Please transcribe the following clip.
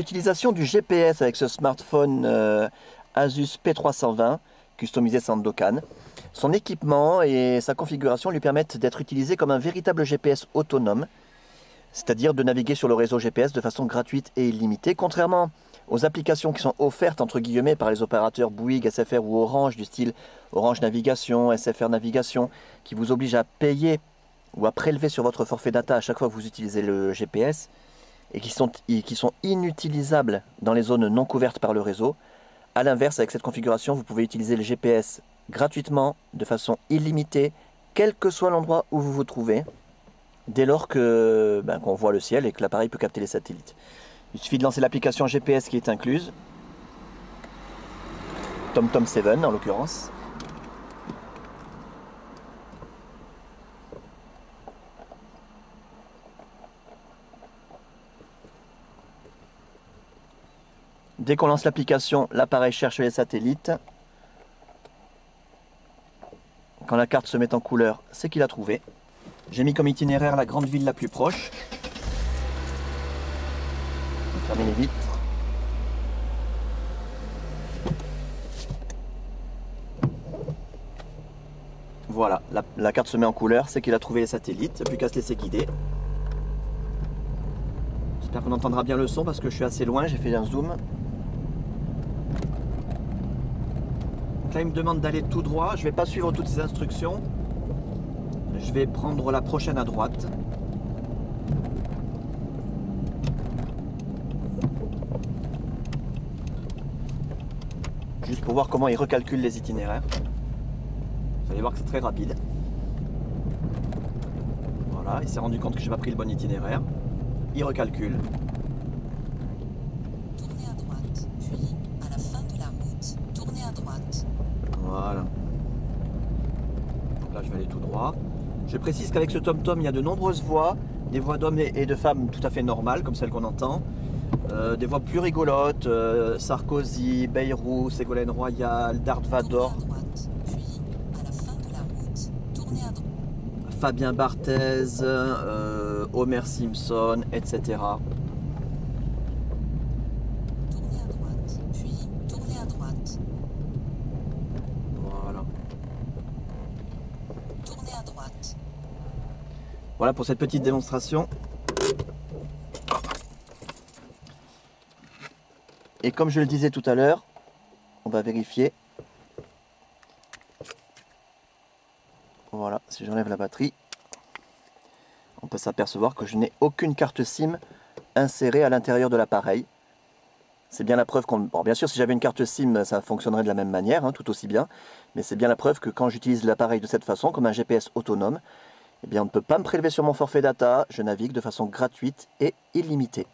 L'utilisation du GPS avec ce smartphone Asus P320, customisé Sandokan. Son équipement et sa configuration lui permettent d'être utilisé comme un véritable GPS autonome, c'est-à-dire de naviguer sur le réseau GPS de façon gratuite et illimitée, contrairement aux applications qui sont offertes entre guillemets par les opérateurs Bouygues, SFR ou Orange, du style Orange Navigation, SFR Navigation, qui vous obligent à payer ou à prélever sur votre forfait data à chaque fois que vous utilisez le GPS, et qui sont inutilisables dans les zones non couvertes par le réseau. A l'inverse, avec cette configuration, vous pouvez utiliser le GPS gratuitement, de façon illimitée, quel que soit l'endroit où vous vous trouvez, dès lors qu'on voit le ciel et que l'appareil peut capter les satellites. Il suffit de lancer l'application GPS qui est incluse, TomTom 7 en l'occurrence. Dès qu'on lance l'application, l'appareil cherche les satellites. Quand la carte se met en couleur, c'est qu'il a trouvé. J'ai mis comme itinéraire la grande ville la plus proche. Fermez les vitres. Voilà, la carte se met en couleur, c'est qu'il a trouvé les satellites. Plus qu'à se laisser guider. J'espère qu'on entendra bien le son parce que je suis assez loin, j'ai fait un zoom. Donc là, il me demande d'aller tout droit. Je ne vais pas suivre toutes ces instructions. Je vais prendre la prochaine à droite. Juste pour voir comment il recalcule les itinéraires. Vous allez voir que c'est très rapide. Voilà, il s'est rendu compte que je n'ai pas pris le bon itinéraire. Il recalcule. Tournez à droite, puis à la fin de la route, tournez à droite. Voilà. Donc là, je vais aller tout droit. Je précise qu'avec ce TomTom, il y a de nombreuses voix, des voix d'hommes et de femmes tout à fait normales, comme celles qu'on entend. Des voix plus rigolotes, Sarkozy, Bayrou, Ségolène Royal, Darth Vador, Fabien Barthez, Homer Simpson, etc. Tournez à droite, puis tournez à droite. Voilà. Tournez à droite. Voilà pour cette petite démonstration. Et comme je le disais tout à l'heure, on va vérifier. Voilà, si j'enlève la batterie, on peut s'apercevoir que je n'ai aucune carte SIM insérée à l'intérieur de l'appareil. C'est bien la preuve qu'on... Bon, bien sûr, si j'avais une carte SIM, ça fonctionnerait de la même manière, hein, tout aussi bien. Mais c'est bien la preuve que quand j'utilise l'appareil de cette façon, comme un GPS autonome, eh bien, on ne peut pas me prélever sur mon forfait data. Je navigue de façon gratuite et illimitée.